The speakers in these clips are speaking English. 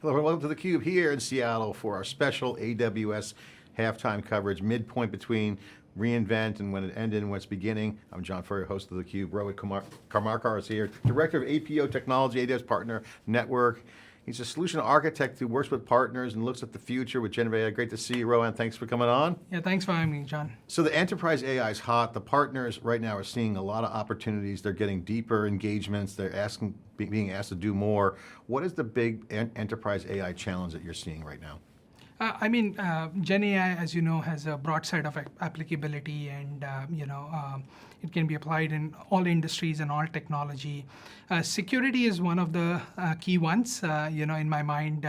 Hello, welcome to theCUBE here in Seattle for our special AWS halftime coverage, midpoint between reInvent and when it ended and when it's beginning. I'm John Furrier, host of theCUBE. Rohan Karmarkar is here, Director of APO Technology, AWS Partner Network. He's a solution architect who works with partners and looks at the future with generative AI. Great to see you, Rohan. Thanks for coming on. Yeah, thanks for having me, John. So the enterprise AI is hot. The partners right now are seeing a lot of opportunities. They're getting deeper engagements. They're being asked to do more. What is the big enterprise AI challenge that you're seeing right now? Gen AI, as you know, has a broad set of applicability, and it can be applied in all industries and all technology. Security is one of the key ones. In my mind,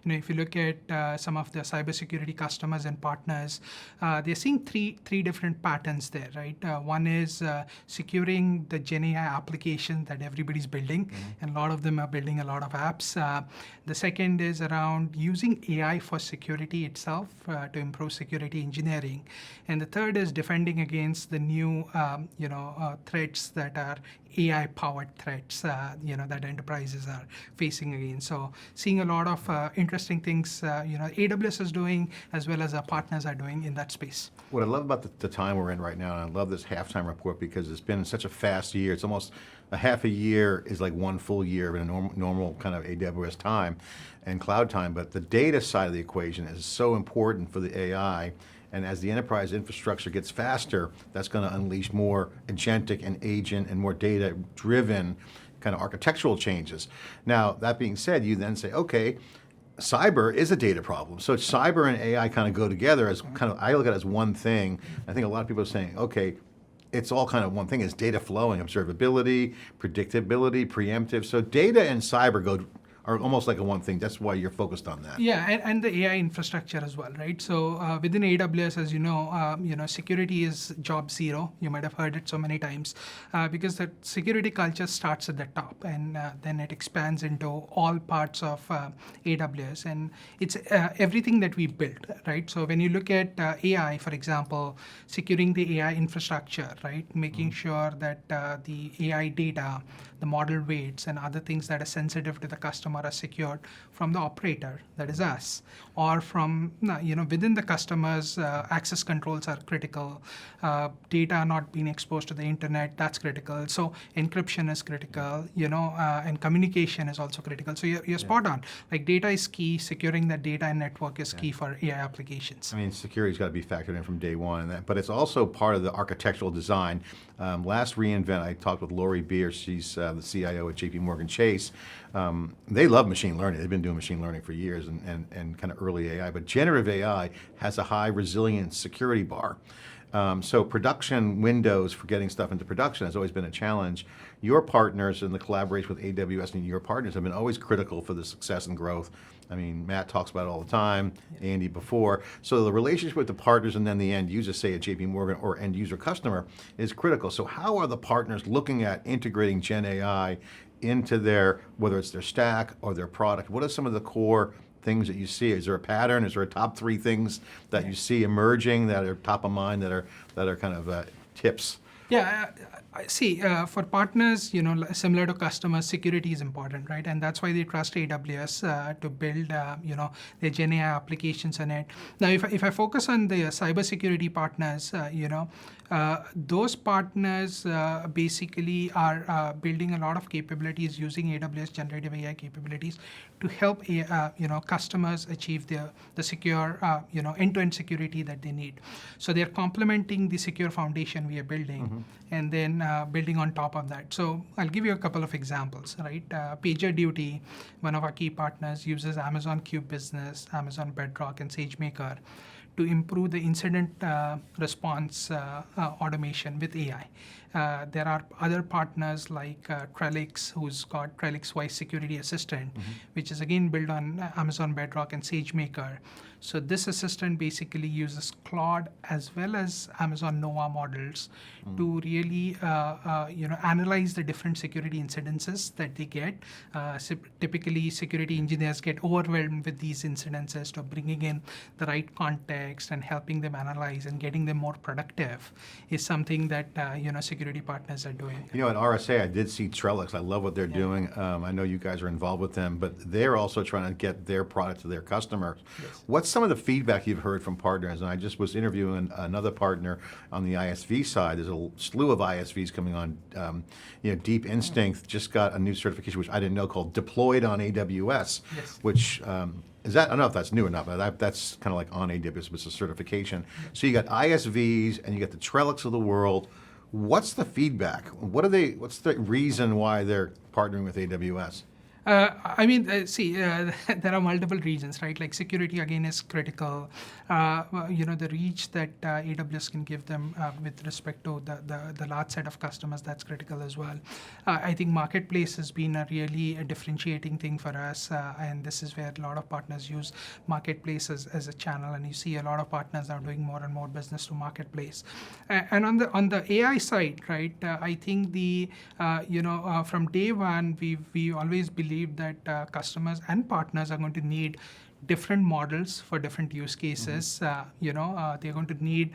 if you look at some of the cybersecurity customers and partners, they're seeing three different patterns there, right? One is securing the Gen AI application that everybody's building, and a lot of them are building a lot of apps. The second is around using AI for security itself to improve security engineering. And the third is defending against the new threats that are AI-powered threats that enterprises are facing again. So seeing a lot of interesting things AWS is doing as well as our partners are doing in that space. What I love about the time we're in right now, and I love this halftime report because it's been such a fast year. It's almost a half a year is like one full year in a normal kind of AWS time and cloud time, but the data side of the equation is so important for the AI. And as the enterprise infrastructure gets faster, that's going to unleash more agentic and agent and more data-driven kind of architectural changes. Now, that being said, you then say, okay, cyber is a data problem. So cyber and AI kind of go together as kind of, I look at it as one thing. I think a lot of people are saying, okay, it's all kind of one thing. It's data flowing, observability, predictability, preemptive. So data and cyber are almost like a one thing. That's why you're focused on that. Yeah, and the AI infrastructure as well, right? So within AWS, as you know, security is job zero. You might have heard it so many times because the security culture starts at the top and then it expands into all parts of AWS, and it's everything that we built, right? So when you look at AI, for example, securing the AI infrastructure, right? Making sure that the AI data, the model weights, and other things that are sensitive to the customer are secured from the operator, that is us, or from within the customers. Access controls are critical. Data not being exposed to the internet, that's critical. So encryption is critical, and communication is also critical. So you're spot on. Like data is key. Securing that data and network is key for AI applications. I mean, security's got to be factored in from day one, but it's also part of the architectural design. Last reInvent, I talked with Lori Beer. She's the CIO at JP Chase. They love machine learning. They've been doing machine learning for years and kind of early AI, but generative AI has a high resilience security bar. So production windows for getting stuff into production has always been a challenge. Your partners and the collaboration with AWS and your partners have been always critical for the success and growth. I mean, Matt talks about it all the time, Andy before. So the relationship with the partners and then the end user, say at JP Morgan or end user customer, is critical. So how are the partners looking at integrating Gen AI into their, whether it's their stack or their product? What are some of the core things that you see? Is there a pattern? Is there a top three things that you see emerging that are top of mind that are kind of tips? Yeah, I see. For partners, similar to customers, security is important, right? And that's why they trust AWS to build, their Gen AI applications in it. Now, if I focus on the cybersecurity partners, those partners basically are building a lot of capabilities using AWS generative AI capabilities to help customers achieve the secure end-to-end security that they need. So they're complementing the secure foundation we are building, and then building on top of that. So I'll give you a couple of examples, right? PagerDuty, one of our key partners, uses Amazon Q Business, Amazon Bedrock, and SageMaker to improve the incident response automation with AI. There are other partners like Trellix, who's got Trellix Voice Security Assistant, which is again built on Amazon Bedrock and SageMaker. So this assistant basically uses Claude as well as Amazon Nova models to really analyze the different security incidences that they get. Typically, security engineers get overwhelmed with these incidences, to bringing in the right context and helping them analyze and getting them more productive is something that security partners are doing. You know, at RSA, I did see Trellix. I love what they're doing. I know you guys are involved with them, but they're also trying to get their product to their customers. Yes. What's some of the feedback you've heard from partners? And I just was interviewing another partner on the ISV side. There's a slew of ISVs coming on. You know, Deep Instinct just got a new certification, which I didn't know, called Deployed on AWS, Yes. which is that, I don't know if that's new or not, but that's kind of like on AWS, but it's a certification. So you got ISVs and you got the Trellix of the world. What's the feedback? What's the reason why they're partnering with AWS? There are multiple reasons, right? Like security again is critical. The reach that AWS can give them with respect to the large set of customers, that's critical as well. I think marketplace has been a really differentiating thing for us, and this is where a lot of partners use marketplace as a channel, and you see a lot of partners are doing more and more business to marketplace. And on the AI side, right? I think from day one we always believe that customers and partners are going to need different models for different use cases. They're going to need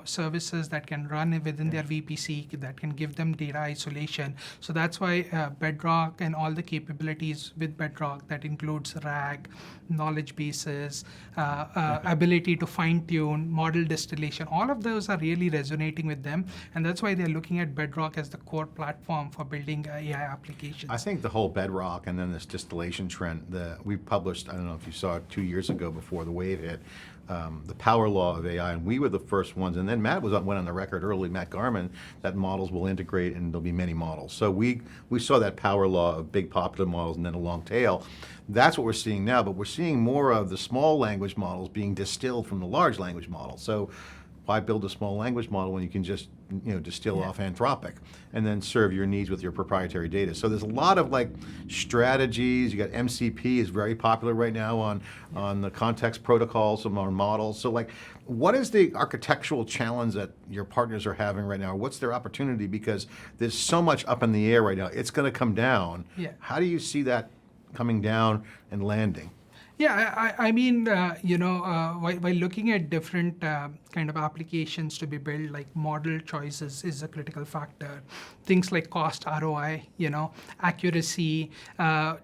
services that can run within their VPC, that can give them data isolation. So that's why Bedrock and all the capabilities with Bedrock, that includes RAG, knowledge bases, ability to fine tune, model distillation, all of those are really resonating with them, and that's why they're looking at Bedrock as the core platform for building AI applications. I think the whole Bedrock and then this distillation trend, we published, I don't know if you saw it 2 years ago before the wave hit, the power law of AI, and we were the first ones. And then Matt went on the record early, Matt Garman, that models will integrate and there'll be many models. So we saw that power law of big popular models and then a long tail. That's what we're seeing now, but we're seeing more of the small language models being distilled from the large language model. So why build a small language model when you can just distill off Anthropic and then serve your needs with your proprietary data? So there's a lot of strategies. You got MCP is very popular right now on the context protocols and on models. So what is the architectural challenge that your partners are having right now? What's their opportunity? Because there's so much up in the air right now. It's going to come down. Yeah. How do you see that coming down and landing? Yeah, while looking at different kind of applications to be built, like model choices is a critical factor. Things like cost, ROI, accuracy,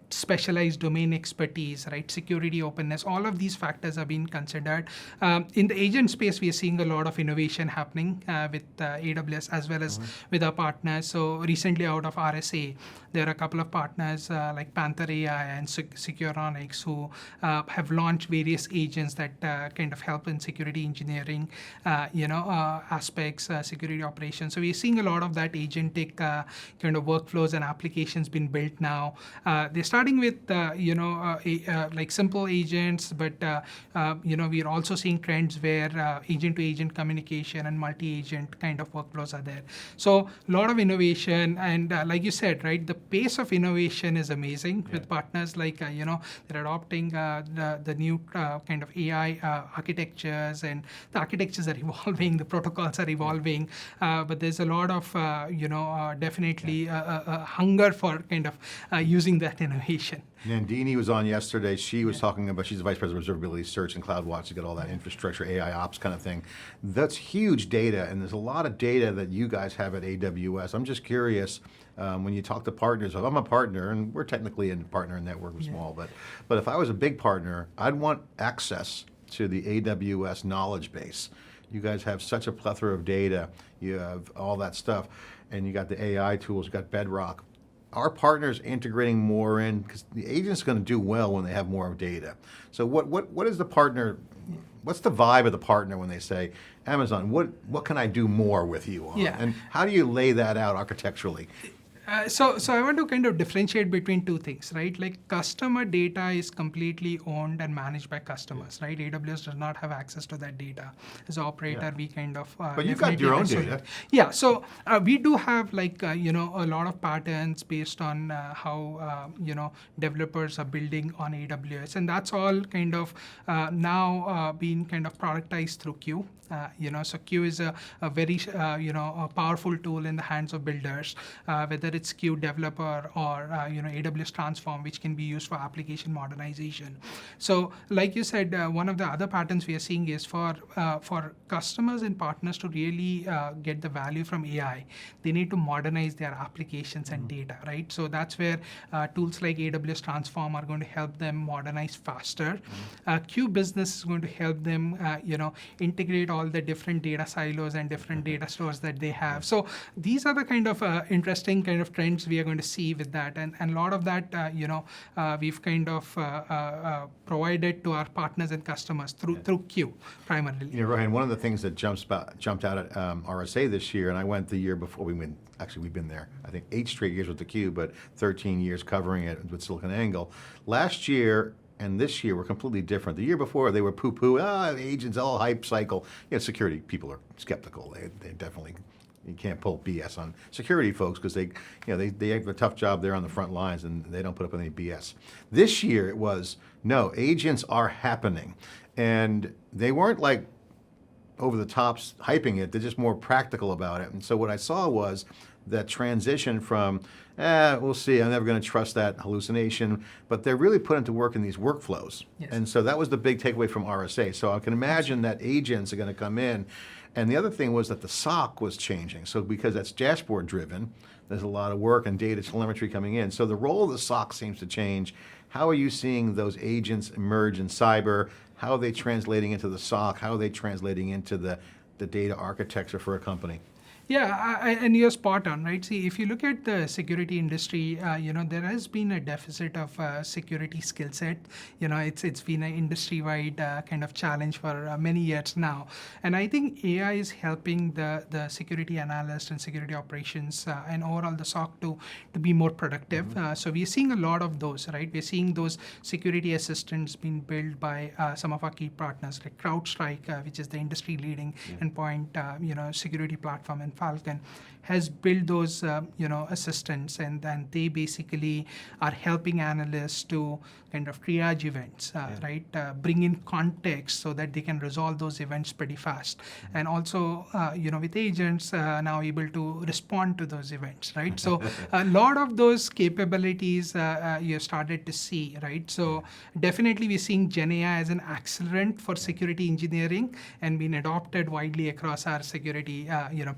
specialized domain expertise, right? Security, openness, all of these factors are being considered. In the agent space, we are seeing a lot of innovation happening with AWS as well as with our partners. So recently out of RSA, there are a couple of partners like Panther AI and Securonics who have launched various agents that kind of help in security engineering, aspects, security operations. So we're seeing a lot of that agentic kind of workflows and applications being built now. They're starting with simple agents, but we're also seeing trends where agent-to-agent communication and multi-agent kind of workflows are there. So a lot of innovation, and like you said, right, the pace of innovation is amazing with partners like they're adopting the new kind of AI architectures, and the architectures are evolving, the protocols are evolving, but there's a lot of definitely a hunger for kind of using that innovation. Nandini was on yesterday. She was talking about, she's the Vice President of Observability Search and CloudWatch to get all that infrastructure, AI ops kind of thing. That's huge data, and there's a lot of data that you guys have at AWS. I'm just curious, when you talk to partners, if I'm a partner, and we're technically a partner in network, we're small, but if I was a big partner, I'd want access to the AWS knowledge base. You guys have such a plethora of data, you have all that stuff, and you got the AI tools, you got Bedrock. Our partners integrating more in, because the agent's going to do well when they have more data. So what is the partner, what's the vibe of the partner when they say, Amazon, what can I do more with you on? Yeah. And how do you lay that out architecturally? So I want to kind of differentiate between two things, right? Like customer data is completely owned and managed by customers, right? AWS does not have access to that data. As an operator, we kind of but you've got your own data. Yeah, so we do have a lot of patterns based on how developers are building on AWS, and that's all kind of now being kind of productized through Q. So Q is a very a powerful tool in the hands of builders, whether it's it's Q Developer or AWS Transform, which can be used for application modernization. So, like you said, one of the other patterns we are seeing is for customers and partners to really get the value from AI, they need to modernize their applications and data, right? So that's where tools like AWS Transform are going to help them modernize faster. Q Business is going to help them, integrate all the different data silos and different data stores that they have. So these are the kind of interesting kind of trends we are going to see with that, and a lot of that, we've kind of provided to our partners and customers through Q primarily. Rohan, one of the things that jumped out at RSA this year, and I went the year before we went. Actually, we've been there, I think, 8 straight years with theCUBE, but 13 years covering it with SiliconANGLE. Last year and this year were completely different. The year before, they were poo-poo, agents, all hype cycle. Security people are skeptical. They definitely, you can't pull BS on security folks because they have a tough job there on the front lines and they don't put up with any BS. This year it was, no, agents are happening. And they weren't like over the tops hyping it, they're just more practical about it. And so what I saw was that transition from, we'll see, I'm never going to trust that hallucination, but they're really put into work in these workflows. Yes. And so that was the big takeaway from RSA. So I can imagine that agents are going to come in. And the other thing was that the SOC was changing. So because that's dashboard driven, there's a lot of work and data telemetry coming in. So the role of the SOC seems to change. How are you seeing those agents emerge in cyber? How are they translating into the SOC? How are they translating into the data architecture for a company? Yeah, and you're spot on, right? See, if you look at the security industry, there has been a deficit of security skill set. It's been an industry-wide kind of challenge for many years now. And I think AI is helping the security analyst and security operations and overall the SOC to be more productive. So we're seeing a lot of those, right? We're seeing those security assistants being built by some of our key partners like CrowdStrike, which is the industry-leading endpoint, security platform, and Falcon has built those assistants, and then they basically are helping analysts to kind of triage events, right? Bring in context so that they can resolve those events pretty fast, and also with agents now able to respond to those events, right? So a lot of those capabilities you started to see, right? So definitely we're seeing Gen AI as an accelerant for security engineering and being adopted widely across our security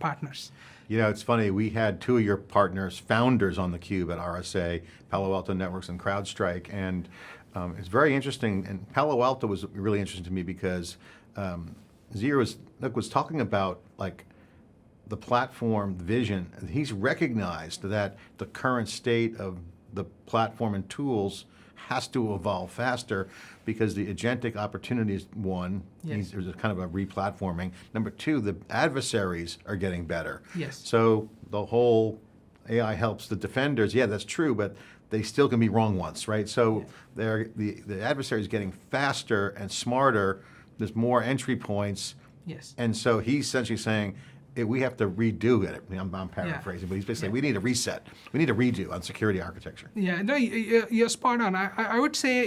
partners. It's funny, we had 2 of your partners, founders on theCUBE at RSA, Palo Alto Networks and CrowdStrike, and it's very interesting, and Palo Alto was really interesting to me because Zero was talking about like the platform vision. He's recognized that the current state of the platform and tools has to evolve faster because the agentic opportunity is one. Yes. There's a kind of a re-platforming. Number 2, the adversaries are getting better. Yes. So the whole AI helps the defenders. Yeah, that's true, but they still can be wrong once, right? So the adversary is getting faster and smarter. There's more entry points. Yes. And so he's essentially saying, we have to redo it. I'm paraphrasing, but he's basically saying we need a reset. We need a redo on security architecture. Yeah, no, you're spot on. I would say,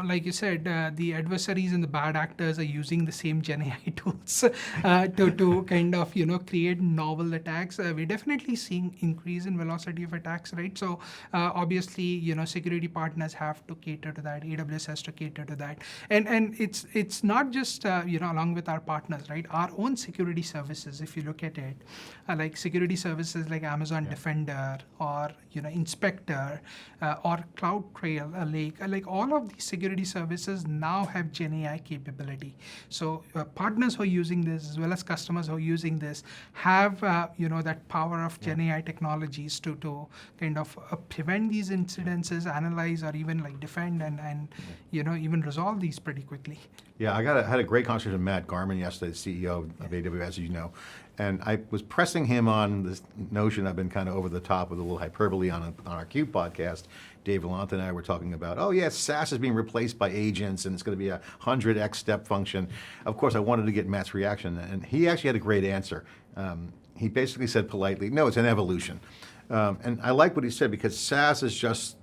like you said, the adversaries and the bad actors are using the same Gen AI tools to kind of, create novel attacks. We're definitely seeing increase in velocity of attacks, right? So obviously, security partners have to cater to that. AWS has to cater to that. And it's not just, along with our partners, right? Our own security services, if you look at it, like security services like Amazon Defender or Inspector or CloudTrail, Lake, like all of these security services now have Gen AI capability. So partners who are using this, as well as customers who are using this, have that power of Gen AI technologies to kind of prevent these incidences, analyze, or even like defend and even resolve these pretty quickly. Yeah, I had a great conversation with Matt Garman yesterday, the CEO of AWS, as you know, and I was pressing him on this notion. I've been kind of over the top with a little hyperbole on our CUBE podcast. Dave Vellante and I were talking about, SaaS is being replaced by agents, and it's going to be a 100x step function. Of course, I wanted to get Matt's reaction, and he actually had a great answer. He basically said politely, no, it's an evolution. And I like what he said because SaaS is just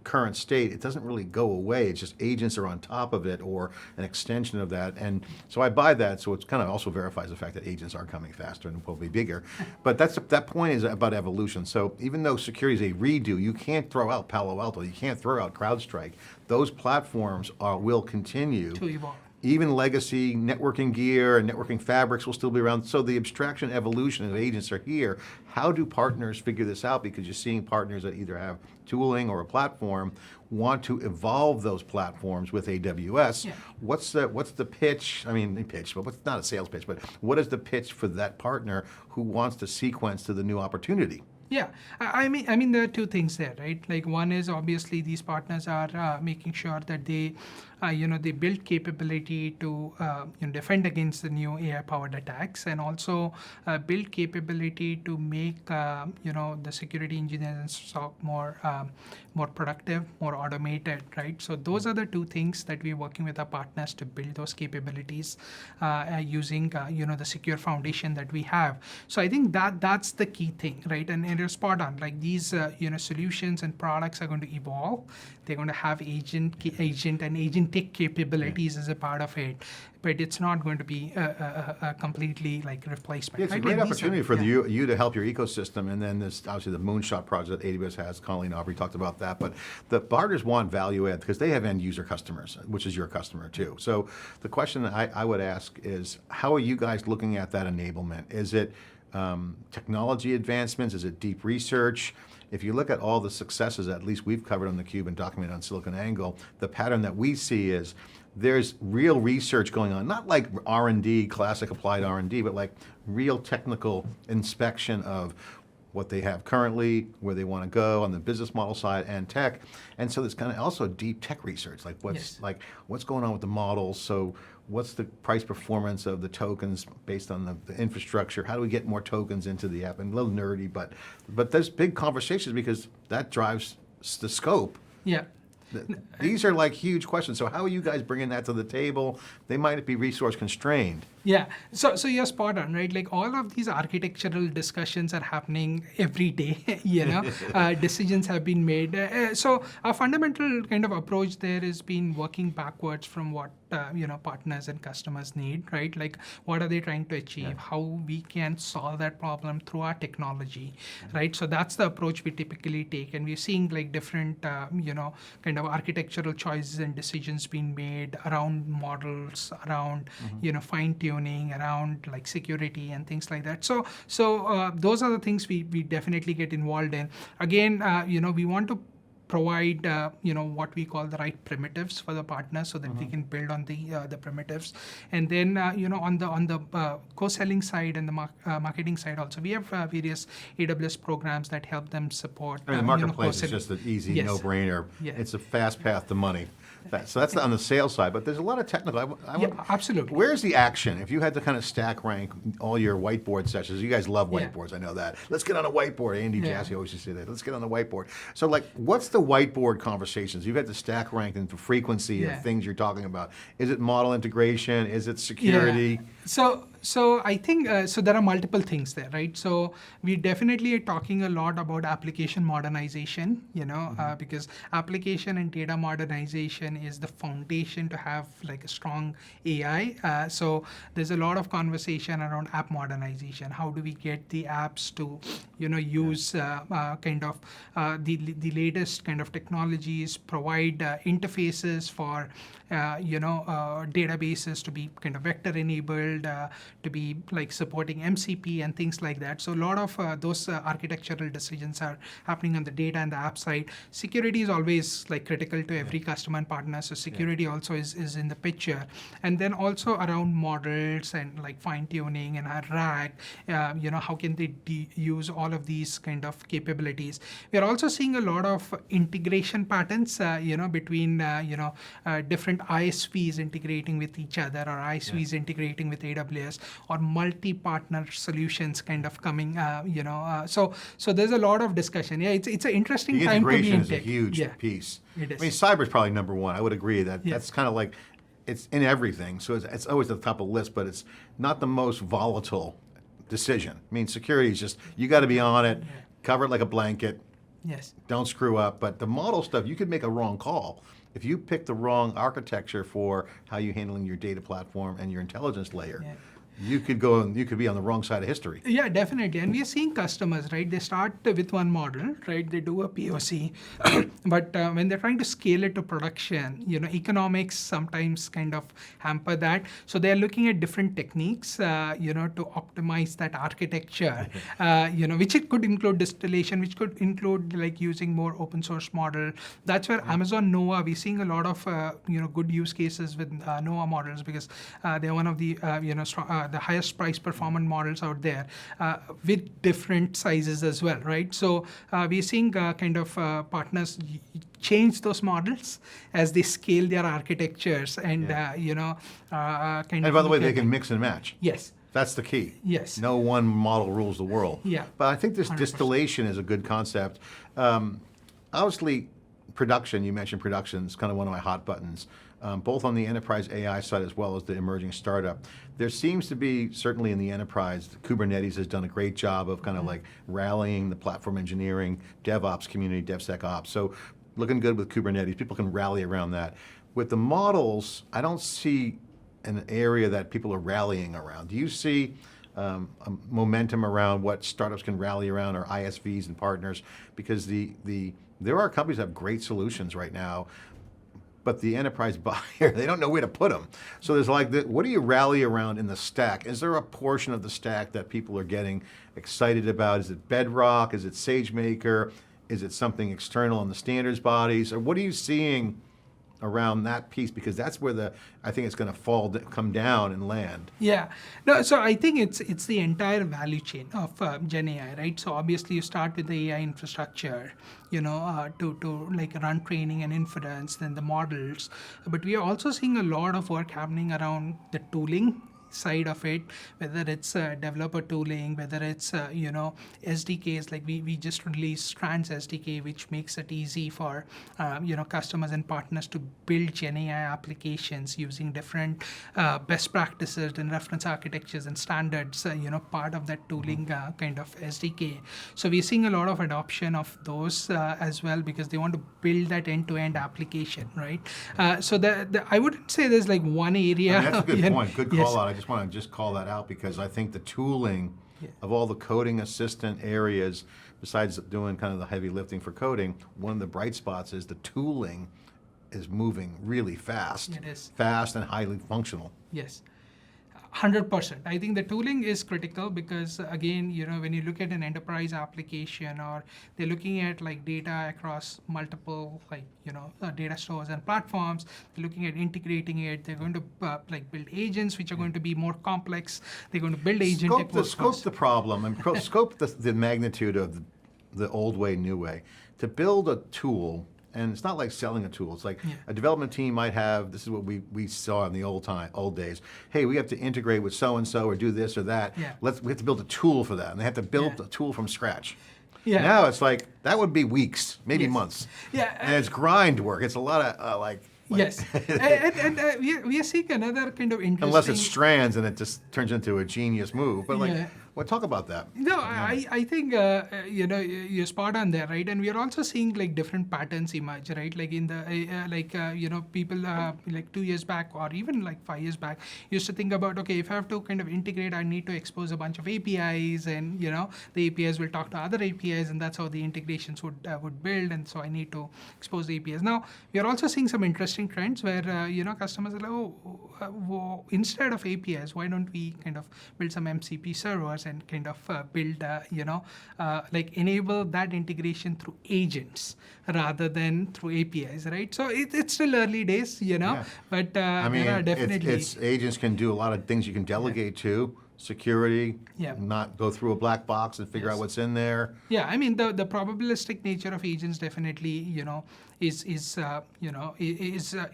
current state, it doesn't really go away. It's just agents are on top of it or an extension of that. And so I buy that. So it kind of also verifies the fact that agents are coming faster and will be bigger. But that point is about evolution. So even though security is a redo, you can't throw out Palo Alto, you can't throw out CrowdStrike. Those platforms will continue to evolve. Even legacy networking gear and networking fabrics will still be around. So the abstraction evolution of agents are here. How do partners figure this out? Because you're seeing partners that either have tooling or a platform want to evolve those platforms with AWS. Yeah. What's the pitch? I mean, pitch, but it's not a sales pitch, but what is the pitch for that partner who wants to sequence to the new opportunity? Yeah, I mean, there are two things there, right? Like one is obviously these partners are making sure that they, they build capability to defend against the new AI-powered attacks, and also build capability to make the security engineers and SOC more productive, more automated, right? So those are the two things that we're working with our partners to build those capabilities using the secure foundation that we have. So I think that's the key thing, right? And you're spot on. Like these solutions and products are going to evolve. They're going to have agent and agentic capabilities as a part of it, but it's not going to be a completely like replacement. Yeah, it's right? a great Like opportunity for you to help your ecosystem, and then there's obviously the Moonshot project that AWS has. Colleen Aubrey talked about that, but the partners want value add because they have end user customers, which is your customer too. So the question I would ask is, how are you guys looking at that enablement? Is it technology advancements? Is it deep research? If you look at all the successes, at least we've covered on theCUBE and documented on SiliconANGLE, the pattern that we see is there's real research going on, not like R&D, classic applied R&D, but like real technical inspection of what they have currently, where they want to go on the business model side and tech. And so there's kind of also deep tech research, like what's going on with the models. So what's the price performance of the tokens based on the infrastructure? How do we get more tokens into the app? And a little nerdy, but there's big conversations because that drives the scope. Yeah. These are like huge questions. So how are you guys bringing that to the table? They might be resource constrained. Yeah, so you're spot on, right? Like all of these architectural discussions are happening every day, decisions have been made. So our fundamental kind of approach there has been working backwards from what, partners and customers need, right? Like what are they trying to achieve? How we can solve that problem through our technology, right? So that's the approach we typically take. And we're seeing like different, kind of architectural choices and decisions being made around models, around, fine-tuning, around like security and things like that. So those are the things we definitely get involved in. Again, we want to provide what we call the right primitives for the partners so that they can build on the primitives, and then on the co-selling side and the marketing side also we have various AWS programs that help them support. I mean, the marketplace is just an easy no-brainer. Yeah. It's a fast path to money. So that's on the sales side, but there's a lot of technical. Absolutely. Where's the action? If you had to kind of stack rank all your whiteboard sessions, you guys love whiteboards, I know that. Let's get on a whiteboard. Andy Jassy always used to say that. Let's get on the whiteboard. So like, what's the whiteboard conversations? You've had to stack rank in the frequency of things you're talking about. Is it model integration? Is it security? So I think, so there are multiple things there, right? So we definitely are talking a lot about application modernization, because application and data modernization is the foundation to have like a strong AI. So there's a lot of conversation around app modernization. How do we get the apps to, use kind of the latest kind of technologies, provide interfaces for, databases to be kind of vector enabled, to be like supporting MCP and things like that. So a lot of those architectural decisions are happening on the data and the app side. Security is always like critical to every customer and partner. So security also is in the picture. And then also around models and like fine tuning and our RAG, how can they use all of these kind of capabilities. We're also seeing a lot of integration patterns, between, different ISVs integrating with each other, or ISVs integrating with AWS, or multi-partner solutions kind of coming, so there's a lot of discussion. Yeah, it's an interesting time to be in tech. Integration is a huge piece. It is. I mean, cyber is probably number one. I would agree that that's kind of like, it's in everything. So it's always at the top of the list, but it's not the most volatile decision. I mean, security is just, you got to be on it, cover it like a blanket, Yes. Don't screw up. But the model stuff, you could make a wrong call. If you pick the wrong architecture for how you're handling your data platform and your intelligence layer, Yeah. you could be on the wrong side of history. Yeah, definitely. And we are seeing customers, right? They start with one model, right? They do a POC, but when they're trying to scale it to production, economics sometimes kind of hamper that. So they're looking at different techniques, to optimize that architecture, which it could include distillation, which could include like using more open source model. That's where Amazon Noah, we're seeing a lot of, good use cases with Noah models because they're one of the, the highest price performant models out there with different sizes as well, right? So we're seeing kind of partners change those models as they scale their architectures and, kind of. And by the way, they can mix and match. Yes. That's the key. Yes. No one model rules the world. Yeah. But I think this 100%. distillation is a good concept. Obviously, production, you mentioned production, is kind of one of my hot buttons, both on the enterprise AI side as well as the emerging startup. There seems to be, certainly in the enterprise, Kubernetes has done a great job of kind of like rallying the platform engineering, DevOps community, DevSecOps. So looking good with Kubernetes, people can rally around that. With the models, I don't see an area that people are rallying around. Do you see a momentum around what startups can rally around, or ISVs and partners? Because there are companies that have great solutions right now, but the enterprise buyer, they don't know where to put them. So there's like, what do you rally around in the stack? Is there a portion of the stack that people are getting excited about? Is it Bedrock? Is it SageMaker? Is it something external in the standards bodies? Or what are you seeing around that piece? Because that's where I think it's going to come down and land. Yeah, no. So I think it's the entire value chain of Gen AI, right? So obviously you start with the AI infrastructure, to like run training and inference, then the models. But we are also seeing a lot of work happening around the tooling side of it, whether it's developer tooling, whether it's SDKs. Like we just released Strands SDK, which makes it easy for customers and partners to build Gen AI applications using different best practices and reference architectures and standards. Part of that tooling kind of SDK. So we're seeing a lot of adoption of those as well because they want to build that end-to-end application, right? So I wouldn't say there's like one area. I mean, that's a good point. Good call Yes. out. I just want to call that out because I think the tooling of all the coding assistant areas, besides doing kind of the heavy lifting for coding, one of the bright spots is the tooling is moving really fast. It is. Fast and highly functional. Yes. 100%. I think the tooling is critical because again, when you look at an enterprise application or they're looking at like data across multiple data stores and platforms, they're looking at integrating it. They're going to build agents which are going to be more complex. They're going to build agentic workflows. Scope the problem and scope the magnitude of the old way, new way. To build a tool, and it's not like selling a tool. It's like a development team might have, this is what we saw in the old days. Hey, we have to integrate with so-and-so or do this or that. Yeah. We have to build a tool for that. And they have to build a tool from scratch. Yeah. Now it's like, that would be weeks, maybe Yes. months. Yeah. And it's grind work. It's a lot of Yes. and we are seeing another kind of interesting. unless it strands and it just turns into a genius move. But well, talk about that. No, I think you're spot on there, right? And we are also seeing like different patterns emerge, right? Like in the people like 2 years back or even like 5 years back used to think about, okay, if I have to kind of integrate, I need to expose a bunch of APIs, and the APIs will talk to other APIs, and that's how the integrations would build. And so I need to expose the APIs. Now we are also seeing some interesting trends where customers are like, instead of APIs, why don't we kind of build some MCP servers and kind of build, enable that integration through agents rather than through APIs, right? So it's still early days, but I mean, there are definitely it's agents can do a lot of things you can delegate to. Security, not go through a black box and figure out what's in there. Yeah, I mean the probabilistic nature of agents definitely is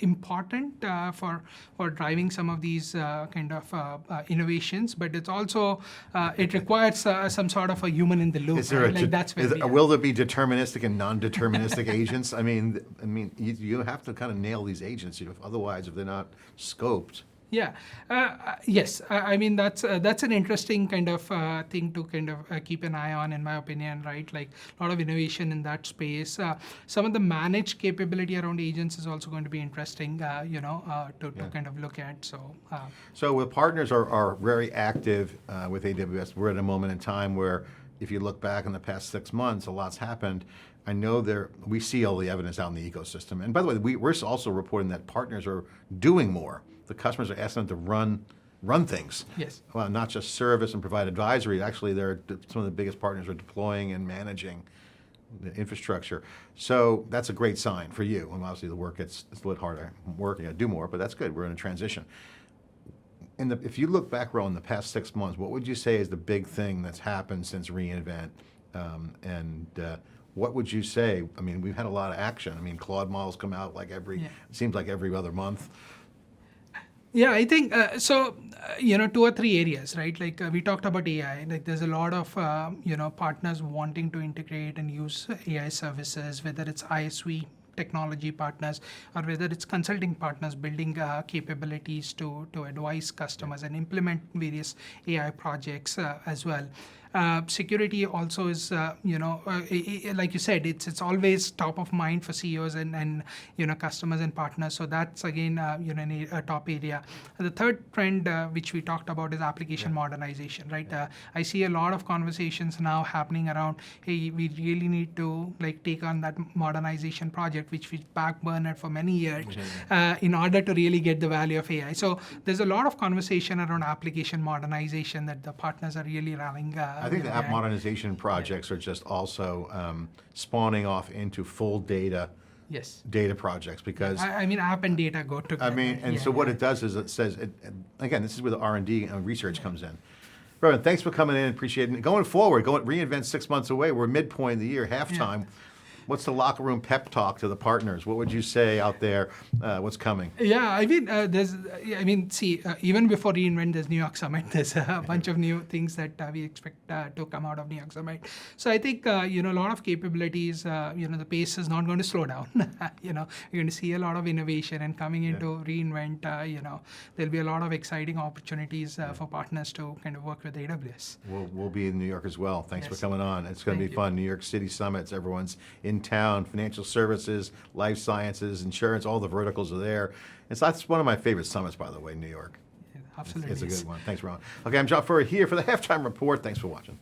important for driving some of these kind of innovations, but it's also it requires some sort of a human in the loop. Is there right? That's where will there be deterministic and non-deterministic agents? I mean, you have to kind of nail these agents. Otherwise, if they're not scoped, Yeah, yes. I mean that's an interesting kind of thing to kind of keep an eye on, in my opinion, right? Like a lot of innovation in that space. Some of the managed capability around agents is also going to be interesting, to kind of look at. So the partners are very active with AWS. We're at a moment in time where, if you look back in the past 6 months, a lot's happened. I know we see all the evidence out in the ecosystem. And by the way, we're also reporting that partners are doing more. The customers are asking them to run things. Yes. Well, not just service and provide advisory. Actually, some of the biggest partners are deploying and managing the infrastructure. So that's a great sign for you. And obviously the work it's a little harder work, you got to do more, but that's good. We're in a transition. If you look back, Rohan, in the past 6 months, what would you say is the big thing that's happened since reInvent? What would you say? I mean, we've had a lot of action. I mean, Claude models come out like it seems like every other month. Yeah, I think so. 2 or 3 areas, right? Like we talked about AI. Like there's a lot of partners wanting to integrate and use AI services, whether it's ISV technology partners or whether it's consulting partners building capabilities to advise customers and implement various AI projects as well. Security also is, like you said, it's always top of mind for CEOs and customers and partners. So that's again, a top area. The third trend, which we talked about, is application modernization, right? I see a lot of conversations now happening around, hey, we really need to like take on that modernization project, which we backburnered for many years, in order to really get the value of AI. So there's a lot of conversation around application modernization that the partners are really rallying. I think the app modernization projects are just also spawning off into full data projects, because I mean, app and data go together. I mean, and so what it does is it says, again, this is where the R&D and research comes in. Rohan, thanks for coming in. Appreciate it. Going forward, reInvent 6 months away. We're midpoint of the year, halftime. What's the locker room pep talk to the partners? What would you say out there? What's coming? Yeah, I mean, even before reInvent, there's New York Summit. There's a bunch of new things that we expect to come out of New York Summit. So I think a lot of capabilities. The pace is not going to slow down. You're going to see a lot of innovation, and coming into reInvent, there'll be a lot of exciting opportunities for partners to kind of work with AWS. We'll be in New York as well. Thanks for coming on. It's going to be fun. New York City Summits. Everyone's in town. Financial services, life sciences, insurance, all the verticals are there. That's one of my favorite summits, by the way, New York. Yeah, absolutely. It's a good one. Thanks, Ron. Okay, I'm John Furrier here for the Halftime Report. Thanks for watching.